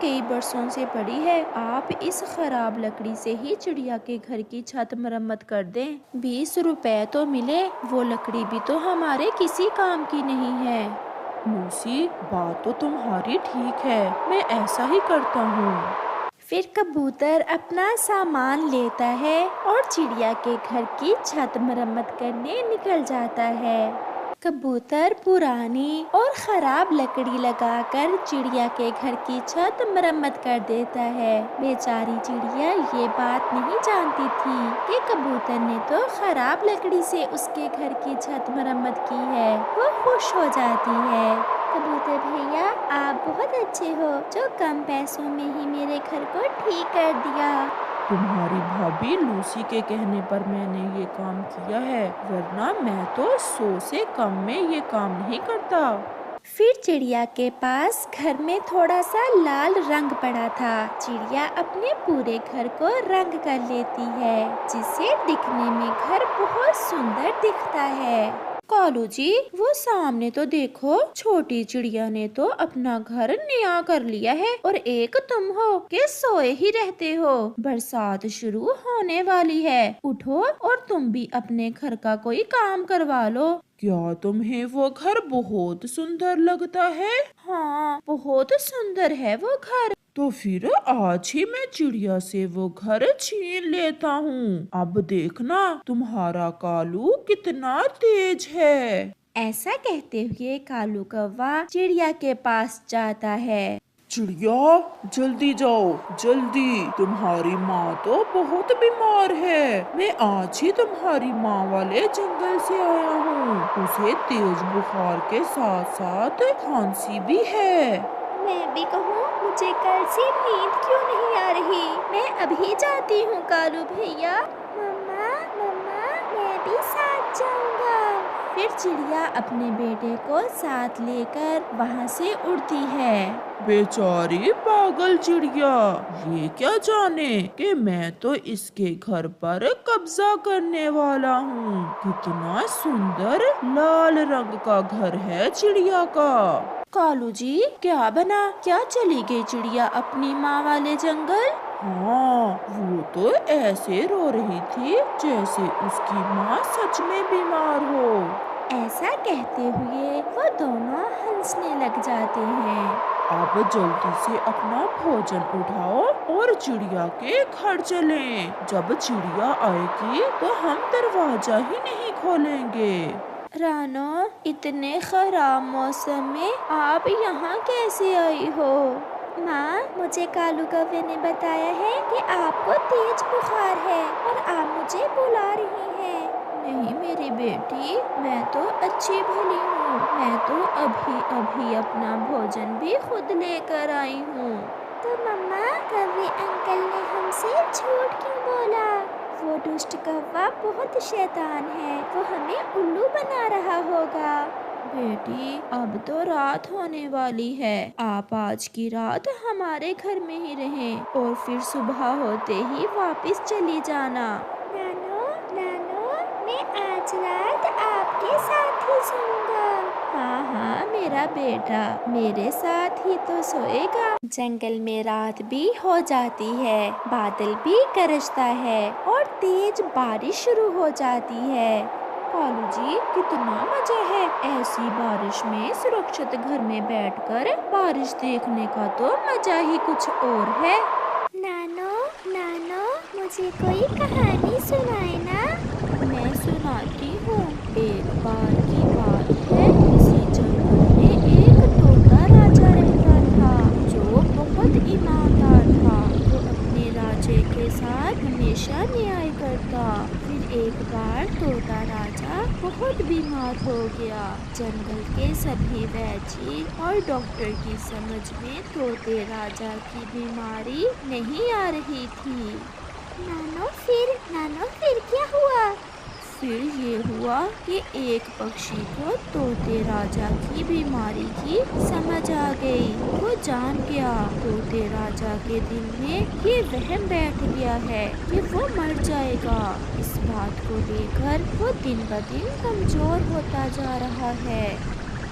कई बरसों से पड़ी है। आप इस खराब लकड़ी से ही चिड़िया के घर की छत मरम्मत कर दें। 20 रुपए तो मिले, वो लकड़ी भी तो हमारे किसी काम की नहीं है। लूसी, बात तो तुम्हारी ठीक है, मैं ऐसा ही करता हूँ। फिर कबूतर अपना सामान लेता है और चिड़िया के घर की छत मरम्मत करने निकल जाता है। कबूतर पुरानी और खराब लकड़ी लगाकर चिड़िया के घर की छत मरम्मत कर देता है। बेचारी चिड़िया ये बात नहीं जानती थी कि कबूतर ने तो खराब लकड़ी से उसके घर की छत मरम्मत की है। वो खुश हो जाती है। कबूतर भैया, आप बहुत अच्छे हो जो कम पैसों में ही मेरे घर को ठीक कर दिया। तुम्हारी भाभी लूसी के कहने पर मैंने ये काम किया है, वरना मैं तो 100 से कम में ये काम नहीं करता। फिर चिड़िया के पास घर में थोड़ा सा लाल रंग पड़ा था। चिड़िया अपने पूरे घर को रंग कर लेती है, जिससे दिखने में घर बहुत सुंदर दिखता है। कालू जी, वो सामने तो देखो, छोटी चिड़िया ने तो अपना घर नया कर लिया है और एक तुम हो के सोए ही रहते हो। बरसात शुरू होने वाली है, उठो और तुम भी अपने घर का कोई काम करवा लो। क्या तुम्हें वो घर बहुत सुंदर लगता है? हाँ, बहुत सुंदर है वो घर। तो फिर आज ही मैं चिड़िया से वो घर छीन लेता हूँ। अब देखना तुम्हारा कालू कितना तेज है। ऐसा कहते हुए कालू कौवा चिड़िया के पास जाता है। चिड़िया, जल्दी जाओ, जल्दी, तुम्हारी माँ तो बहुत बीमार है। मैं आज ही तुम्हारी माँ वाले जंगल से आया हूँ। उसे तेज बुखार के साथ साथ खांसी भी है। मैं भी कहूँ, मुझे कल से नींद क्यों नहीं आ रही? मैं अभी जाती हूँ कालू भैया। मम्मा, मम्मा, मैं भी साथ जाऊँगा। फिर चिड़िया अपने बेटे को साथ लेकर वहाँ से उड़ती है। बेचारी पागल चिड़िया, ये क्या जाने कि मैं तो इसके घर पर कब्जा करने वाला हूँ। कितना सुंदर लाल रंग का घर है चिड़िया का। कालू जी, क्या बना? क्या चली गई चिड़िया अपनी माँ वाले जंगल? हाँ, वो तो ऐसे रो रही थी जैसे उसकी माँ सच में बीमार हो। ऐसा कहते हुए वो दोनों हंसने लग जाते हैं। अब जल्दी से अपना भोजन उठाओ और चिड़िया के घर चलें। जब चिड़िया आएगी तो हम दरवाजा ही नहीं खोलेंगे। रानो, इतने खराब मौसम में आप यहाँ कैसे आई हो? माँ, मुझे कालू कौवे ने बताया है कि आपको तेज बुखार है और आप मुझे बुला रही हैं। नहीं मेरी बेटी, मैं तो अच्छी भली हूँ। मैं तो अभी अभी अपना भोजन भी खुद लेकर आई हूँ। तो मम्मा, कौवे अंकल ने हमसे झूठ क्यों बोला? वो दुष्ट कौवा बहुत शैतान है, वो हमें उल्लू बना रहा होगा। बेटी, अब तो रात होने वाली है। आप आज की रात हमारे घर में ही रहें और फिर सुबह होते ही वापस चली जाना। नानो, नानो, मैं आज रात आपके साथ ही सोऊंगा। हाँ हाँ मेरा बेटा, मेरे साथ ही तो सोएगा। जंगल में रात भी हो जाती है, बादल भी गरजता है और तेज बारिश शुरू हो जाती है। कालू जी, कितना मजा है ऐसी बारिश में सुरक्षित घर में बैठकर बारिश देखने का। तो मजा ही कुछ और है। नानो, नानो, मुझे कोई कहानी सुनाए ना। मैं सुनाती हूँ। एक बार की बात है, किसी जंगल में एक तोता राजा रहता था, जो बहुत ईमानदार था। वो अपने राजे के साथ हमेशा न्याय करता। फिर एक बार तोता राजा बहुत बीमार हो गया। जंगल के सभी वैद्य और डॉक्टर की समझ में तोते राजा की बीमारी नहीं आ रही थी। नानो फिर क्या हुआ? फिर ये हुआ कि एक पक्षी को तोते राजा की बीमारी की समझ आ गई। वो जान गया, तोते राजा के दिल में ये वहम बैठ गया है कि वो मर जाएगा। इस बात को लेकर वो दिन ब दिन कमजोर होता जा रहा है।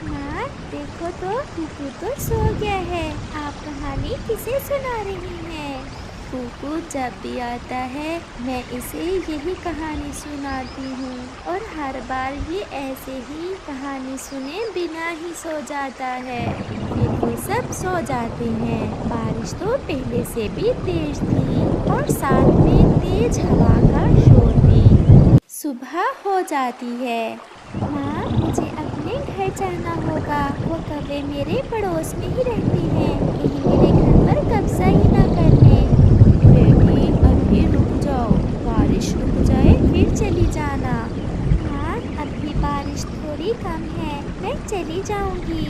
माँ देखो तो कुकू तो सो गया है। आप कहानी किसे सुना रही हैं? कुकू जब भी आता है मैं इसे यही कहानी सुनाती हूँ और हर बार ये ऐसे ही कहानी सुने बिना ही सो जाता है। फिर वो सब सो जाते हैं। बारिश तो पहले से भी तेज थी और साथ में तेज हवा का शोर भी। सुबह हो जाती है। माँ मुझे अपने घर जाना होगा। वो कौवे मेरे पड़ोस में ही रहते हैं, कहीं मेरे घर पर कब्जा ही ना कर लें। बेटी अभी रुक जाओ, बारिश रुक जाए फिर चली जाना। माँ अभी बारिश थोड़ी कम है, मैं चली जाऊंगी।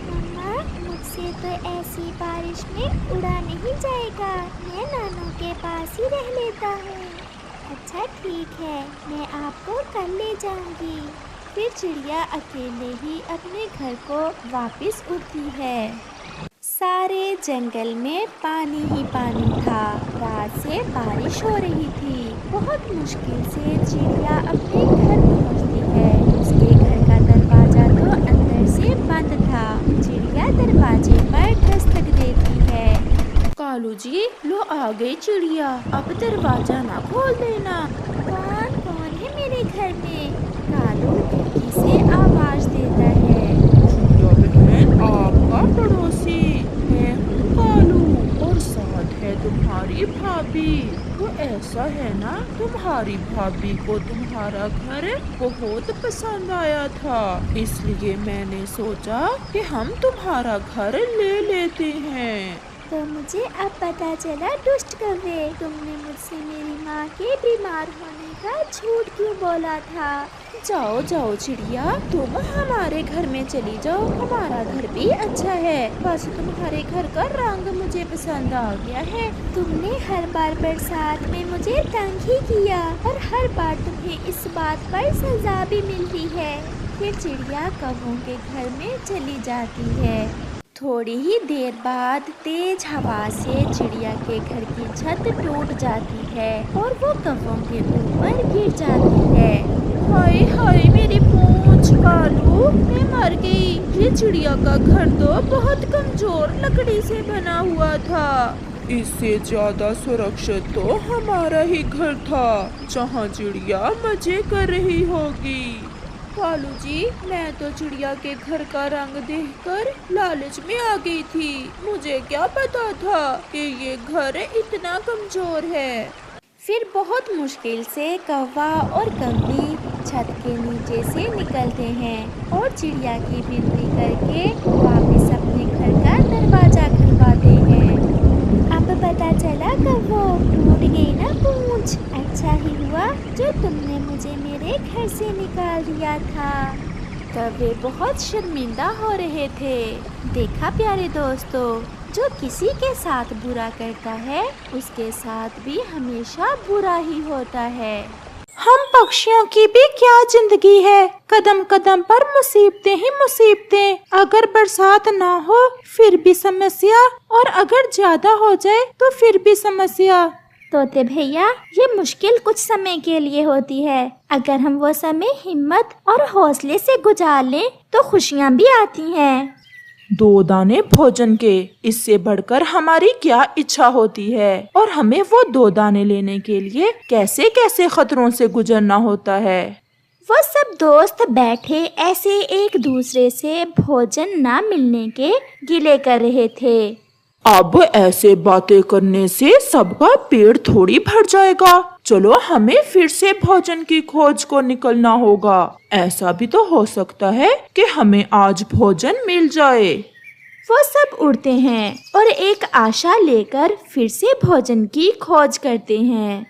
मम्मा मुझसे तो ऐसी बारिश में उड़ा नहीं जाएगा, मैं नानू के पास ही रह लेता हूँ। अच्छा ठीक है, मैं आपको कल ले जाऊंगी। फिर चिड़िया अकेले ही अपने घर को वापस उड़ती है। सारे जंगल में पानी ही पानी था। रात से बारिश हो रही थी। बहुत मुश्किल से चिड़िया अपने घर पहुंचती है। उसके घर का दरवाजा तो अंदर से बंद था। चिड़िया दरवाजे पर दस्तक देती है। कालू जी लो आ गई चिड़िया, अब दरवाजा ना खोल देना। कौन कौन है मेरे घर में? कालू खिड़की से आवाज देता है। चिड़िया बहन आपका पड़ोसी मैं हूँ कालू और साथ है तुम्हारी भाभी। तो ऐसा है ना, तुम्हारी भाभी को तुम्हारा घर बहुत पसंद आया था, इसलिए मैंने सोचा कि हम तुम्हारा घर ले लेते हैं। तो मुझे अब पता चला दुष्ट कौवे, तुमने मुझसे मेरी माँ के बीमार होने का झूठ क्यों बोला था? जाओ जाओ चिड़िया, तुम हमारे घर में चली जाओ, हमारा घर भी अच्छा है। बस तुम्हारे घर का रंग मुझे पसंद आ गया है। तुमने हर बार बरसात में मुझे तंग ही किया और हर बार तुम्हें इस बात पर सजा भी मिलती है। फिर चिड़िया कौवों के घर में चली जाती है। थोड़ी ही देर बाद तेज हवा से चिड़िया के घर की छत टूट जाती है और वो कौवों के ऊपर गिर जाती है। हाय हाय मेरी पूंछ, कालू मैं मर गई। ये चिड़िया का घर तो बहुत कमजोर लकड़ी से बना हुआ था। इससे ज्यादा सुरक्षित तो हमारा ही घर था, जहाँ चिड़िया मजे कर रही होगी। कालू जी मैं तो चिड़िया के घर का रंग देखकर लालच में आ गई थी। मुझे क्या पता था कि ये घर इतना कमजोर है। फिर बहुत मुश्किल से कौवा और कौवी छत के नीचे से निकलते हैं और चिड़िया की विनती करके वापस अपने घर का दरवाजा खुलवाते हैं। अब पता चला कौवो, टूट गई ना पूंछ। अच्छा ही हुआ जो तुमने मुझे मेरे घर से निकाल दिया था। कौवे बहुत शर्मिंदा हो रहे थे। देखा प्यारे दोस्तों, जो किसी के साथ बुरा करता है उसके साथ भी हमेशा बुरा ही होता है। हम पक्षियों की भी क्या जिंदगी है, कदम कदम पर मुसीबतें ही मुसीबतें। अगर बरसात ना हो फिर भी समस्या, और अगर ज्यादा हो जाए तो फिर भी समस्या। तोते भैया, ये मुश्किल कुछ समय के लिए होती है। अगर हम वो समय हिम्मत और हौसले से गुजार लें तो खुशियाँ भी आती हैं। 2 दाने भोजन के, इससे बढ़कर हमारी क्या इच्छा होती है, और हमें वो 2 दाने लेने के लिए कैसे कैसे खतरों से गुजरना होता है। वो सब दोस्त बैठे ऐसे एक दूसरे से भोजन न मिलने के गिले कर रहे थे। अब ऐसे बातें करने से सबका पेट थोड़ी भर जाएगा। चलो हमें फिर से भोजन की खोज को निकलना होगा। ऐसा भी तो हो सकता है कि हमें आज भोजन मिल जाए। वो सब उड़ते हैं और एक आशा लेकर फिर से भोजन की खोज करते हैं।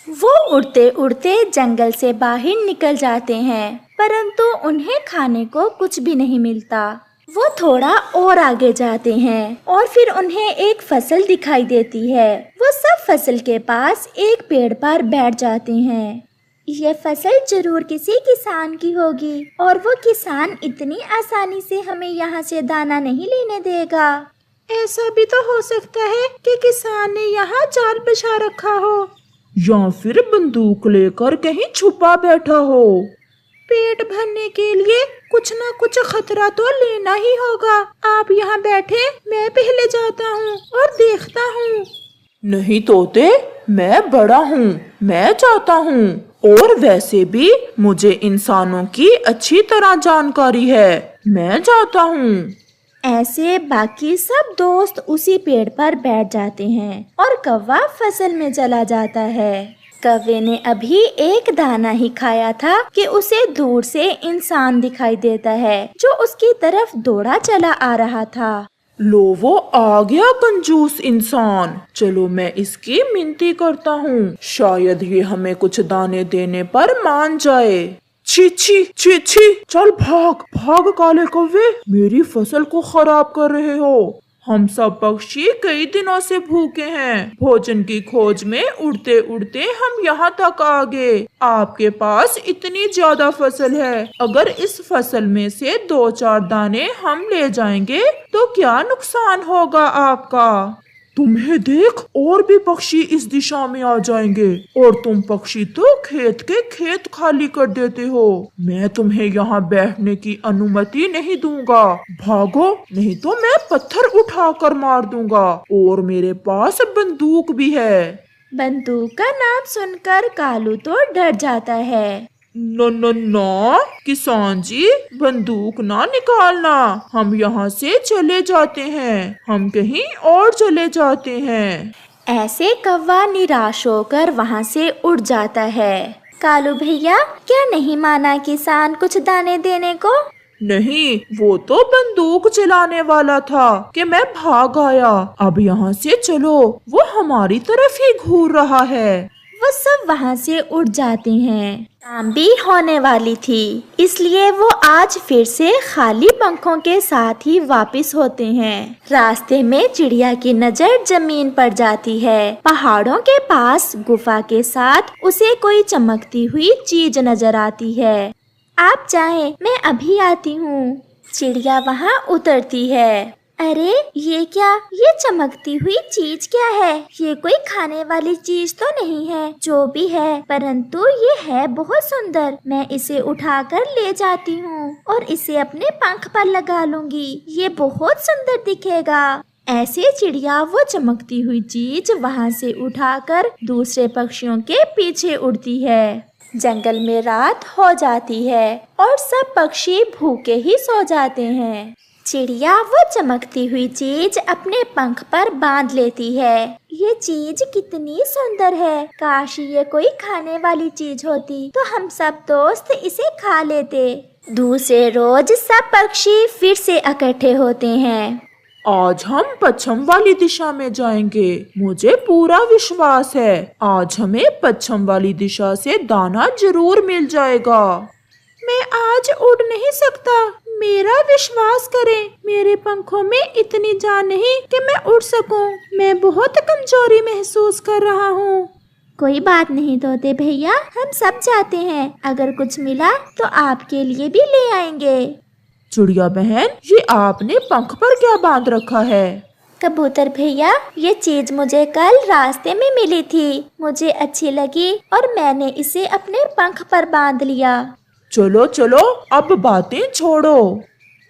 वो उड़ते उड़ते जंगल से बाहर निकल जाते हैं, परंतु उन्हें खाने को कुछ भी नहीं मिलता। वो थोड़ा और आगे जाते हैं और फिर उन्हें एक फसल दिखाई देती है। वो सब फसल के पास एक पेड़ पर बैठ जाते हैं। ये फसल जरूर किसी किसान की होगी और वो किसान इतनी आसानी से हमें यहाँ से दाना नहीं लेने देगा। ऐसा भी तो हो सकता है कि किसान ने यहाँ जाल बिछा रखा हो, या फिर बंदूक लेकर कहीं छुपा बैठा हो। पेट भरने के लिए कुछ ना कुछ खतरा तो लेना ही होगा। आप यहाँ बैठे, मैं पहले जाता हूँ और देखता हूँ। नहीं तोते, मैं बड़ा हूँ, मैं जाता हूँ। और वैसे भी मुझे इंसानों की अच्छी तरह जानकारी है, मैं जाता हूँ। ऐसे बाकी सब दोस्त उसी पेड़ पर बैठ जाते हैं और कौवा फसल में चला जाता है। कौवे ने अभी एक दाना ही खाया था कि उसे दूर से इंसान दिखाई देता है जो उसकी तरफ दौड़ा चला आ रहा था। लो, वो आ गया कंजूस इंसान। चलो मैं इसकी मिन्नती करता हूँ, शायद ये हमें कुछ दाने देने पर मान जाए। छी छी छी छी, चल भाग भाग काले कौवे, मेरी फसल को खराब कर रहे हो। हम सब पक्षी कई दिनों से भूखे हैं, भोजन की खोज में उड़ते उड़ते हम यहाँ तक आ गए। आपके पास इतनी ज्यादा फसल है, अगर इस फसल में से 2-4 दाने हम ले जाएंगे तो क्या नुकसान होगा आपका? तुम्हें देख और भी पक्षी इस दिशा में आ जाएंगे, और तुम पक्षी तो खेत के खेत खाली कर देते हो। मैं तुम्हें यहाँ बैठने की अनुमति नहीं दूंगा, भागो नहीं तो मैं पत्थर उठाकर मार दूंगा, और मेरे पास बंदूक भी है। बंदूक का नाम सुनकर कालू तो डर जाता है। न न न किसान जी, बंदूक ना निकालना, हम यहाँ से चले जाते हैं, हम कहीं और चले जाते हैं। ऐसे कौवा निराश होकर वहाँ से उड़ जाता है। कालू भैया, क्या नहीं माना किसान कुछ दाने देने को? नहीं, वो तो बंदूक चलाने वाला था कि मैं भाग आया। अब यहाँ से चलो, वो हमारी तरफ ही घूर रहा है। वो सब वहाँ से उड़ जाते हैं। शाम भी होने वाली थी, इसलिए वो आज फिर से खाली पंखों के साथ ही वापस होते हैं। रास्ते में चिड़िया की नजर जमीन पर जाती है। पहाड़ों के पास गुफा के साथ उसे कोई चमकती हुई चीज नजर आती है। आप चाहें मैं अभी आती हूँ। चिड़िया वहाँ उतरती है। अरे ये क्या, ये चमकती हुई चीज क्या है? ये कोई खाने वाली चीज तो नहीं है। जो भी है, परंतु ये है बहुत सुंदर। मैं इसे उठाकर ले जाती हूँ और इसे अपने पंख पर लगा लूंगी। ये बहुत सुंदर दिखेगा। ऐसे चिड़िया वो चमकती हुई चीज वहाँ से उठाकर दूसरे पक्षियों के पीछे उड़ती है। जंगल में रात हो जाती है और सब पक्षी भूखे ही सो जाते हैं। चिड़िया वो चमकती हुई चीज अपने पंख पर बांध लेती है। ये चीज कितनी सुंदर है, काश ये कोई खाने वाली चीज होती तो हम सब दोस्त इसे खा लेते। दूसरे रोज सब पक्षी फिर से इकट्ठे होते हैं। आज हम पश्चिम वाली दिशा में जाएंगे, मुझे पूरा विश्वास है आज हमें पश्चिम वाली दिशा से दाना जरूर मिल जाएगा। मैं आज उड़ नहीं सकता, मेरा विश्वास करें, मेरे पंखों में इतनी जान नहीं कि मैं उड़ सकूं। मैं बहुत कमजोरी महसूस कर रहा हूँ। कोई बात नहीं तोते भैया, हम सब जाते हैं। अगर कुछ मिला तो आपके लिए भी ले आएंगे। चिड़िया बहन, ये आपने पंख पर क्या बांध रखा है? कबूतर भैया, ये चीज मुझे कल रास्ते में मिली थी, मुझे अच्छी लगी और मैंने इसे अपने पंख पर बांध लिया। चलो चलो, अब बातें छोड़ो।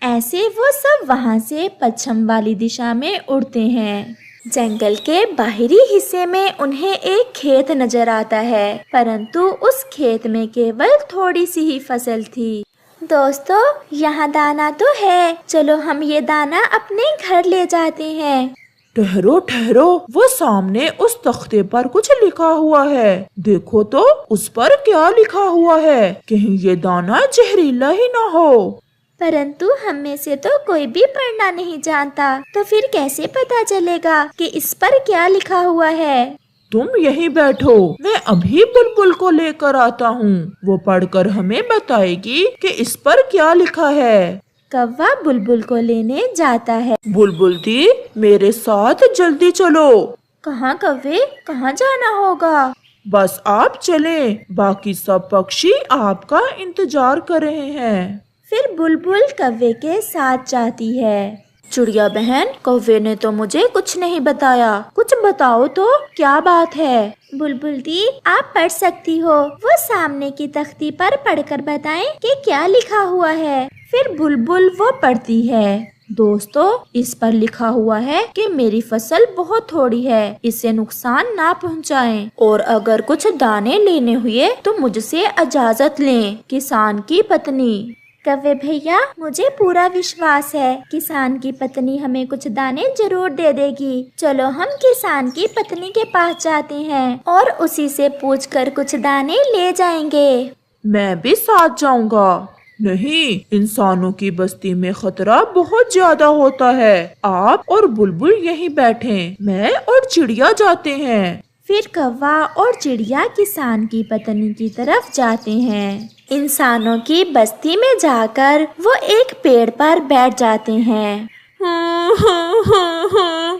ऐसे वो सब वहाँ से पश्चिम वाली दिशा में उड़ते हैं। जंगल के बाहरी हिस्से में उन्हें एक खेत नजर आता है, परंतु उस खेत में केवल थोड़ी सी ही फसल थी। दोस्तों, यहाँ दाना तो है, चलो हम ये दाना अपने घर ले जाते हैं। ठहरो ठहरो, वो सामने उस तख्ते पर कुछ लिखा हुआ है, देखो तो उस पर क्या लिखा हुआ है। कहीं ये दाना जहरीला ही ना हो। परंतु हम में से तो कोई भी पढ़ना नहीं जानता, तो फिर कैसे पता चलेगा कि इस पर क्या लिखा हुआ है? तुम यहीं बैठो, मैं अभी बुलबुल को लेकर आता हूँ, वो पढ़कर हमें बताएगी कि इस पर क्या लिखा है। कौवा बुलबुल को लेने जाता है। बुलबुल दी, मेरे साथ जल्दी चलो। कहाँ कौवे, कहाँ जाना होगा? बस आप चलें, बाकी सब पक्षी आपका इंतजार कर रहे हैं। फिर बुलबुल कौवे के साथ जाती है। चिड़िया बहन, कौवे ने तो मुझे कुछ नहीं बताया, कुछ बताओ तो, क्या बात है? बुलबुल दी, आप पढ़ सकती हो, वो सामने की तख्ती पर पढ़कर बताएं कि क्या लिखा हुआ है। फिर बुलबुल वो पढ़ती है। दोस्तों, इस पर लिखा हुआ है कि मेरी फसल बहुत थोड़ी है, इसे नुकसान ना पहुंचाएं, और अगर कुछ दाने लेने हुए तो मुझसे इजाजत लें। किसान की पत्नी। कौवे भैया, मुझे पूरा विश्वास है किसान की पत्नी हमें कुछ दाने जरूर दे देगी। चलो हम किसान की पत्नी के पास जाते हैं और उसी से पूछकर कुछ दाने ले जाएंगे। मैं भी साथ जाऊंगा। नहीं, इंसानों की बस्ती में खतरा बहुत ज्यादा होता है। आप और बुलबुल यहीं बैठें, मैं और चिड़िया जाते हैं। फिर कौवा और चिड़िया किसान की पत्नी की तरफ जाते हैं। इंसानों की बस्ती में जाकर वो एक पेड़ पर बैठ जाते हैं।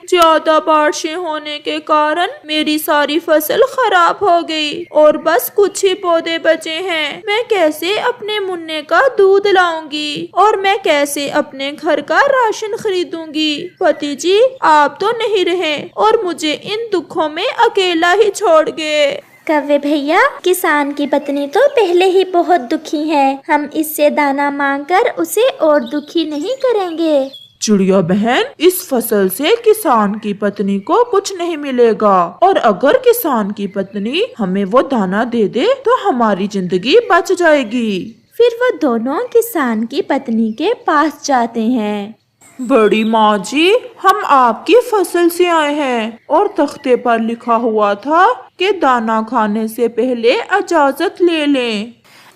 ज्यादा बारिशें होने के कारण मेरी सारी फसल खराब हो गई और बस कुछ ही पौधे बचे हैं। मैं कैसे अपने मुन्ने का दूध लाऊंगी और मैं कैसे अपने घर का राशन खरीदूंगी? पति जी, आप तो नहीं रहे और मुझे इन दुखों में अकेला ही छोड़ गए। कौवे भैया, किसान की पत्नी तो पहले ही बहुत दुखी है, हम इससे दाना मांगकर उसे और दुखी नहीं करेंगे। चिड़िया बहन, इस फसल से किसान की पत्नी को कुछ नहीं मिलेगा, और अगर किसान की पत्नी हमें वो दाना दे दे तो हमारी जिंदगी बच जाएगी। फिर वो दोनों किसान की पत्नी के पास जाते हैं। बड़ी माँ जी, हम आपकी फसल से आए हैं और तख्ते पर लिखा हुआ था कि दाना खाने से पहले इजाजत ले लें।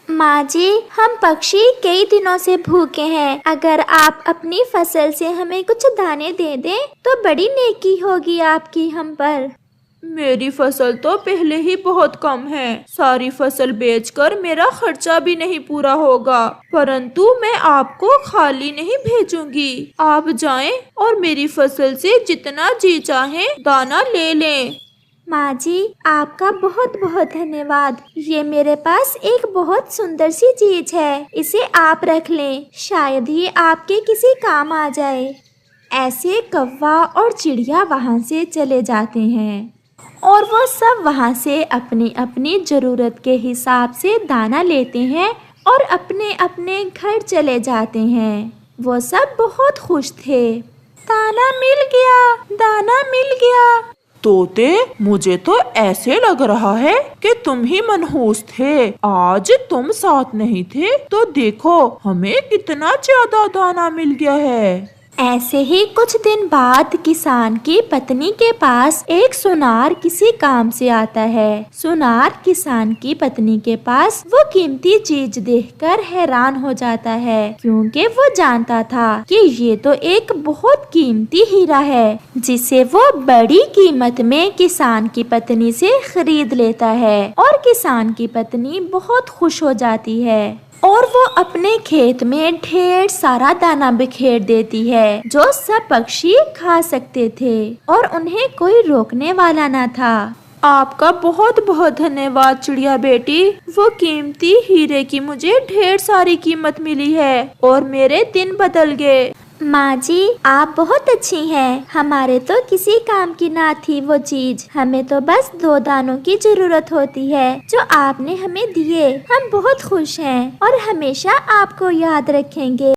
माँ जी, हम पक्षी कई दिनों से भूखे हैं, अगर आप अपनी फसल से हमें कुछ दाने दे दें तो बड़ी नेकी होगी आपकी हम पर। मेरी फसल तो पहले ही बहुत कम है, सारी फसल बेचकर मेरा खर्चा भी नहीं पूरा होगा, परंतु मैं आपको खाली नहीं भेजूंगी। आप जाएं और मेरी फसल से जितना जी चाहे दाना ले लें। माँ जी, आपका बहुत बहुत धन्यवाद। ये मेरे पास एक बहुत सुंदर सी चीज है, इसे आप रख लें, शायद ये आपके किसी काम आ जाए। ऐसे कौवा और चिड़िया वहाँ से चले जाते हैं और वो सब वहाँ से अपनी अपनी जरूरत के हिसाब से दाना लेते हैं और अपने अपने घर चले जाते हैं। वो सब बहुत खुश थे। दाना मिल गया, दाना मिल गया। तोते, मुझे तो ऐसे लग रहा है कि तुम ही मनहूस थे। आज तुम साथ नहीं थे तो देखो हमें कितना ज्यादा दाना मिल गया है। ऐसे ही कुछ दिन बाद किसान की पत्नी के पास एक सुनार किसी काम से आता है। सुनार किसान की पत्नी के पास वो कीमती चीज देखकर हैरान हो जाता है, क्योंकि वो जानता था कि ये तो एक बहुत कीमती हीरा है, जिसे वो बड़ी कीमत में किसान की पत्नी से खरीद लेता है। और किसान की पत्नी बहुत खुश हो जाती है और वो अपने खेत में ढेर सारा दाना बिखेर देती है, जो सब पक्षी खा सकते थे और उन्हें कोई रोकने वाला न था। आपका बहुत बहुत धन्यवाद चिड़िया बेटी, वो कीमती हीरे की मुझे ढेर सारी कीमत मिली है और मेरे दिन बदल गए। माँ जी, आप बहुत अच्छी हैं, हमारे तो किसी काम की ना थी वो चीज, हमें तो बस 2 दानों की जरूरत होती है जो आपने हमें दिए। हम बहुत खुश हैं और हमेशा आपको याद रखेंगे।